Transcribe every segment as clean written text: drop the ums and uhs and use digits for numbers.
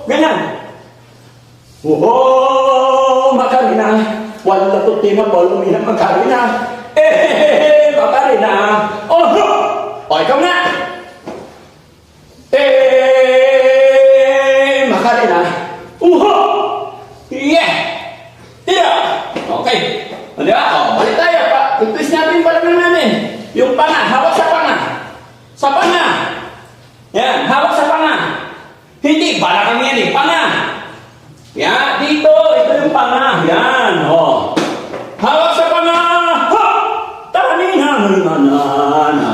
Ganyan. Oh, Macarena. Wala to tima polo mina Macarena. Macarena. Oh, ikaw nga. Macarena. Yeah. Tira. Okay. Di ba? Balik tayo. I-twist natin pala namin. Yung panga. Hawak sa panga. Sa panga. Yan. Hawak sa panga. Hindi. Balakang yan eh. Panga. Yan. Dito. Ito yung panga. Yan. Oh. Hawak sa panga. Ha! Tani-na-na-na-na-na-na-na-na.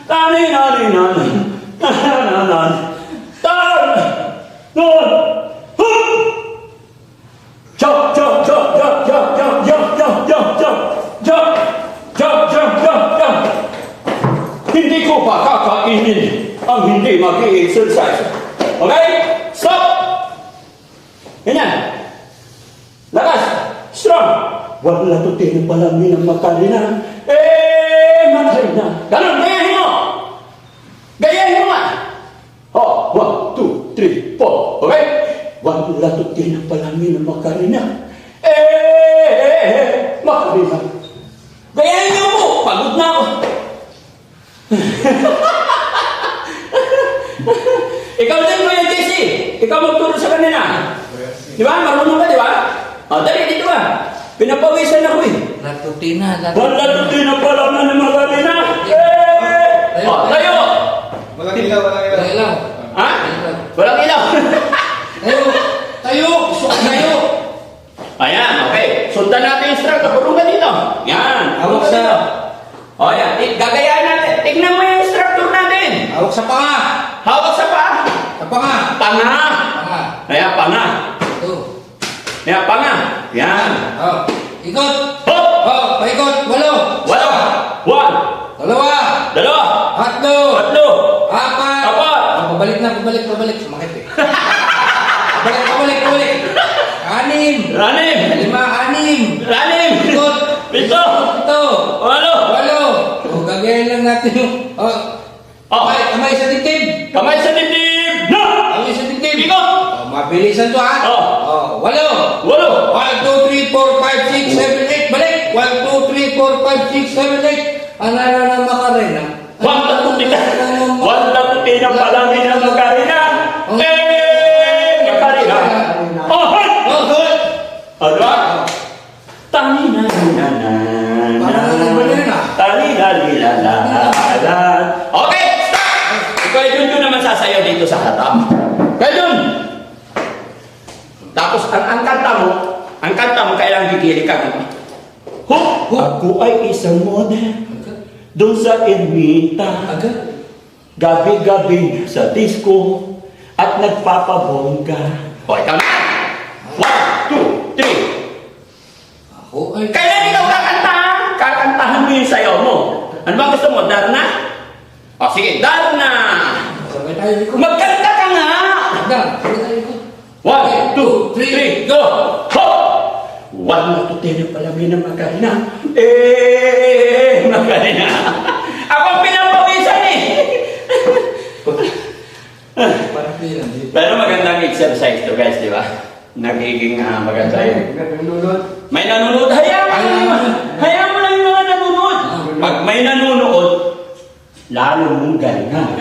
Tani-na-na-na-na-na-na-na. Jump, jump, jump, jump, jump, jump, jump, jump, jump, jump, jump, jump, jump, jump, jump. Hindi ko pa kakainin ang hindi mag-i-exercise. Okay? Stop! Ganyan. Lakas. Strong. Wala to tinapalamin ang Macarena. Macarena. Ganun, gayahin mo. Gayahin mo nga. Oh, 1, 2, 3, 4. Okay? Wala to tinapalamin ang Macarena. Macarena. Gayahin niyo mo. Pagod na ako. Ikaw din mo yan, JC. Ikaw magturo sa kanina. Di ba? Marunong ka, di ba? Dali, dito ba? Pinapawisan ako eh. Latutina. Wala to tinapalamin ang Macarena. Tayo. Walang ilaw, walang ilaw. Walang ilaw. Ha? Walang ilaw. Tayo. Gusto ko tayo. Ayan, okay. Sundan natin yung strap. Kapulong ka dito. Yan. Hawak sa... O, yan. Gagayahin natin. Tignan mo yung structure natin. Hawak sa panga. Hawak sa paa. Sa panga. Panga. Panga. Ayan, panga. Ito. Ayan, panga. Yan. Oh. Ikot. Hop! Oh, paikot. Walo. Wala. One. Dalawa. Dalawa. Tatlo. Tatlo. Apat. Apat. Pabalik na, pabalik. Sumakit eh. Pabalik. Anim. Anim. 5, 6. Anim. Ikot. Pito. Ito. Walo. Oh, gagayin lang natin yung... Oh. Kamay sa dibdib. Kamay sa dibdib. Na! Kamay sa dibdib. Ikot. Oh, mabilisan to ha. Oh. 8. Walo. 1, 2, 3, 4, 5, 6, 7, 8. Balik. 1, 2, 3, 4, 5, 6, 7, 8. Anara ng Macarena. Wala to tinapalamin ang Macarena. Macarena. Oh, hoy! Ano ba? Okay, stop! Ikaw ay naman sasayaw dito sa harap. Kaya tapos ang kanta mo kailangan gigili ka. Ako ay isang model doon sa ermita. Agad. Gabi-gabi sa disco at nagpapabongga. O, ikaw na! 1, 2, 3. Ako ay... Kailan ikaw kakanta? Kakantahan mo yung sayaw mo. Ano ba gusto mo? Darna? O, sige, Darna! Sabay tayo dito. Magkanta ka nga! Agad. Sabay tayo dito. 1, 2, 3, go! Ho! Wala to tinapalamin ng Macarena. Macarena. Ako ang pinapawisan eh. Parang pilang dito. Pero magandang exercise to guys, di ba? Nagiging maganda yun. May nanonood. Hayaan mo lang yung mga nanonood. Pag may nanonood, lalo mong galingan.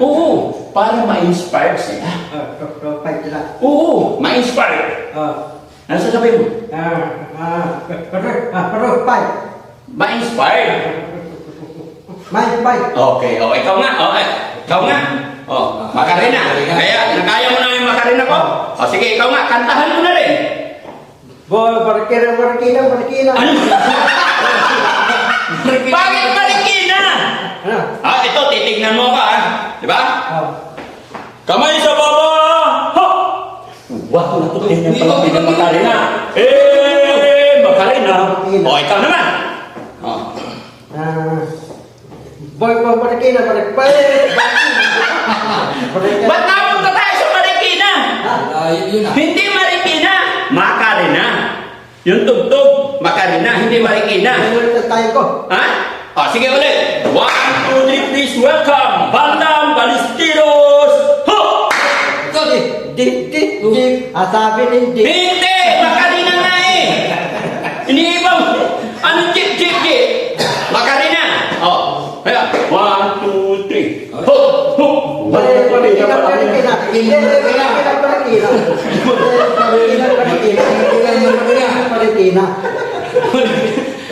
Oo, para ma-inspire sila. Oo, ma-inspire. Ano sasabihin mo? Ma-inspire. Okay, ikaw nga. Ikaw nga. Macarena. Kaya, nakaya mo na yung Macarena ko. Sige, ikaw nga. Kantahan mo na rin. Ano? Bakit Marikina? Ito, titignan mo ka, di ba? Kamay sa baba! Ha! Wow, natutunan pala ng Macarena. Macarena. Ikaw naman. Ba't napunta tayo sa Marikina? Yun na. Hindi Marikina, Macarena. Yung tugtog, Macarena, hindi Marikina. Ha? Sige ulit. 1, 2, 3, please welcome Bandang Balisteros. Ho! Sabi ni Di. Hindi! Makarina nga eh! Iniibang! Ano chip? Makarina! Oh, kaya, 1, 2, 3. Hop!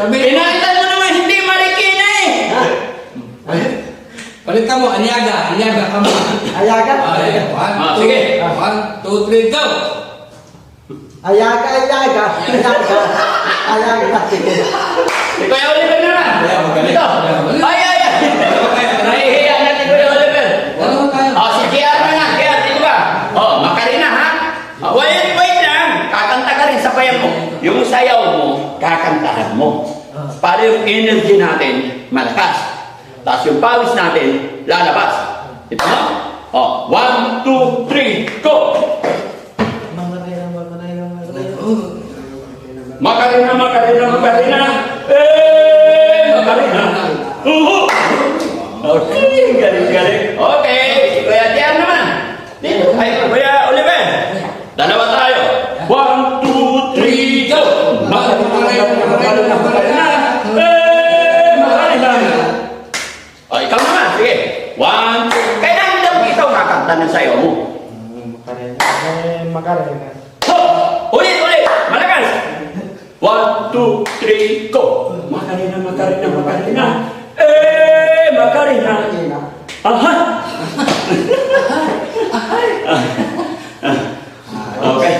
Pinalitan mo naman, hindi Marikina eh! Palitan mo, Aliaga ka mo. Ayaga. Sige. 1, 2, 3, go! Ayaga. Si Kuya Oliver naman! Dito! Ay! Nahihiya na si Kuya Oliver! Ano tayo? Si JR naman! JR, dito ba? Makarina ha? Wait lang! Kakanta ka rin, sabayan mo. Yung sayaw mo, kakantahan mo. Para yung energy natin, malakas. Tapos yung pawis natin, lalabas. Ito mo? 1, 2, 3, go! Makarina! Makarina! Okay, galing. Okay, si Kuya Tian naman. Dito, ay, Kuya Oliver. Dalawa tayo. 1, 2, 3, go! Makarina! O, ikaw naman, sige. 1, 2, kailangan daw ikaw kakanta ng sayo mo. Ulit! Malakas! 1, 2, 3, go! Makarina! Makarina! Aha! Okay.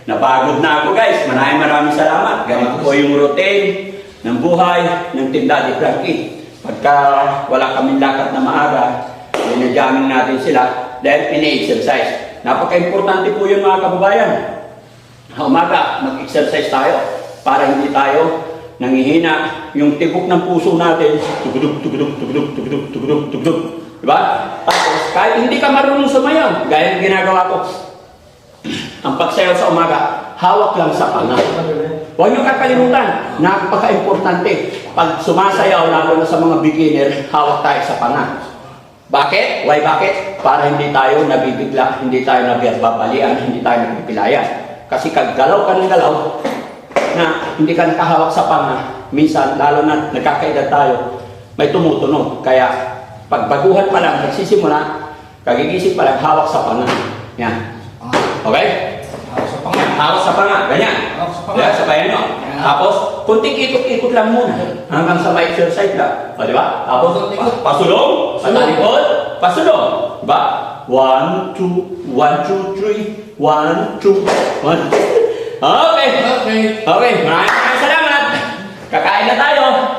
Napagod na ako guys. Maraming salamat. Ganito po yung routine ng buhay ng Team Daddy Frankie. Pagka wala kaming lakad na maaga, jamming natin sila dahil ini-exercise. Napaka-importante po yun mga kababayan. Umaga, mag-exercise tayo para hindi tayo nangihina yung tibok ng puso natin. Tugudug. Diba? Tapos, kahit hindi ka marunong sumayaw, gaya ng ginagawa ko, ang pagsayaw sa umaga, hawak lang sa panga. Huwag niyo kakalimutan, napaka-importante. Pag sumasayaw, lalo na sa mga beginner, hawak tayo sa panga. Bakit? Why bakit? Para hindi tayo nabibigla, hindi tayo nababalian, hindi tayo nagpipilayan. Kasi kagalaw ka ng galaw, na hindi ka nakahawak sa panga, minsan, lalo na nagkakaedad tayo, may tumutunog. Kaya, pag baguhan pa lang, nagsisimula, kagigising pa lang, hawak sa panga. Yan. Okay? Hawak sa panga. Ganyan. Kaya, sabayan nyo. Tapos, kunting ikot-ikot lang muna. Hanggang sa may exercise lang. O, diba? Tapos, pasulong, sa talikod, pasulong. Diba? 1, 2, 3, 1, 2, 1. Okay. Maraming salamat. Kakain na tayo.